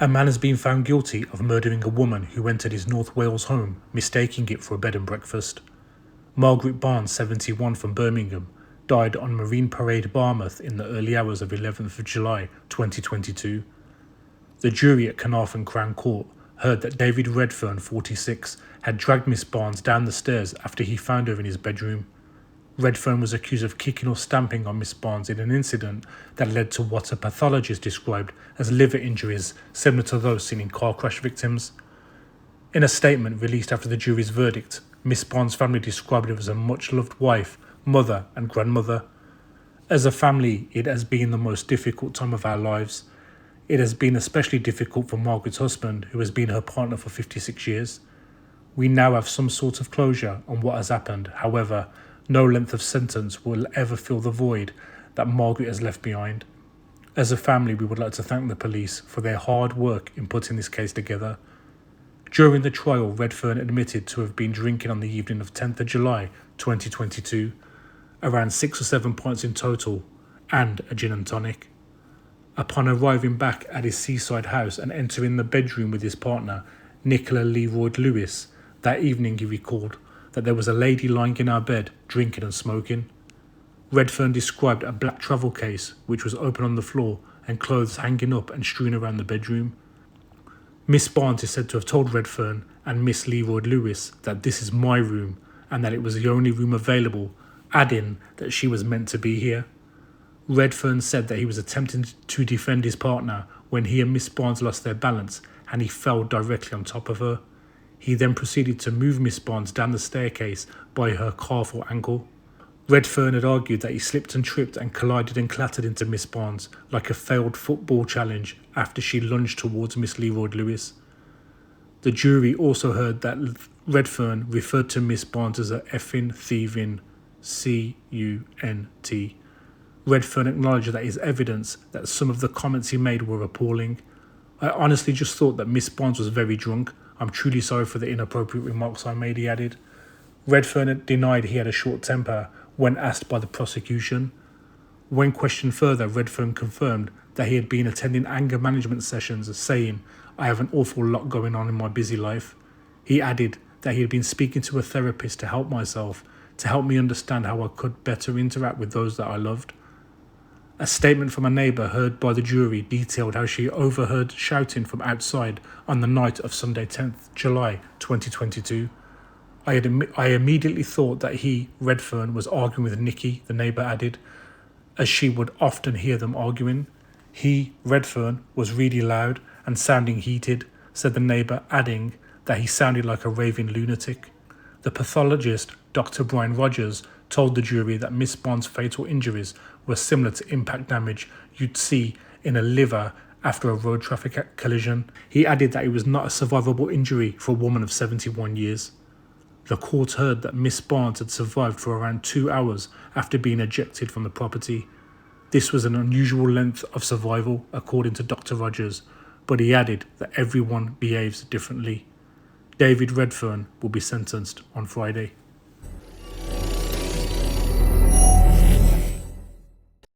A man has been found guilty of murdering a woman who entered his North Wales home, mistaking it for a bed and breakfast. Margaret Barnes, 71, from Birmingham, died on Marine Parade, Barmouth, in the early hours of 11th of July 2022. The jury at Caernarfon Crown Court heard that David Redfern, 46, had dragged Miss Barnes down the stairs after he found her in his bedroom. Redfern was accused of kicking or stamping on Miss Barnes in an incident that led to what a pathologist described as liver injuries similar to those seen in car crash victims. In a statement released after the jury's verdict, Miss Barnes' family described her as a much-loved wife, mother and grandmother. As a family, it has been the most difficult time of our lives. It has been especially difficult for Margaret's husband, who has been her partner for 56 years. We now have some sort of closure on what has happened. However, no length of sentence will ever fill the void that Margaret has left behind. As a family, we would like to thank the police for their hard work in putting this case together. During the trial, Redfern admitted to have been drinking on the evening of 10th of July 2022, around 6 or 7 pints in total, and a gin and tonic. Upon arriving back at his seaside house and entering the bedroom with his partner, Nicola Leroyd Lewis, that evening he recalled that there was a lady lying in our bed, drinking and smoking. Redfern described a black travel case which was open on the floor and clothes hanging up and strewn around the bedroom. Miss Barnes is said to have told Redfern and Miss Leroyd Lewis that this is my room and that it was the only room available, adding that she was meant to be here. Redfern said that he was attempting to defend his partner when he and Miss Barnes lost their balance and he fell directly on top of her. He then proceeded to move Miss Barnes down the staircase by her calf or ankle. Redfern had argued that he slipped and tripped and collided and clattered into Miss Barnes like a failed football challenge after she lunged towards Miss Leroyd Lewis. The jury also heard that Redfern referred to Miss Barnes as a effing thieving cunt. Redfern acknowledged that his evidence that some of the comments he made were appalling. I honestly just thought that Miss Barnes was very drunk. I'm truly sorry for the inappropriate remarks I made, he added. Redfern denied he had a short temper when asked by the prosecution. When questioned further, Redfern confirmed that he had been attending anger management sessions, saying, "I have an awful lot going on in my busy life." He added that he had been speaking to a therapist to help myself, to help me understand how I could better interact with those that I loved. A statement from a neighbour heard by the jury detailed how she overheard shouting from outside on the night of Sunday 10th July 2022. I immediately thought that he, Redfern, was arguing with Nikki, the neighbour added, as she would often hear them arguing. He, Redfern, was really loud and sounding heated, said the neighbour, adding that he sounded like a raving lunatic. The pathologist, Dr. Brian Rogers, told the jury that Miss Barnes' fatal injuries were similar to impact damage you'd see in a liver after a road traffic collision. He added that it was not a survivable injury for a woman of 71 years. The court heard that Miss Barnes had survived for around 2 hours after being ejected from the property. This was an unusual length of survival, according to Dr. Rogers, but he added that everyone behaves differently. David Redfern will be sentenced on Friday.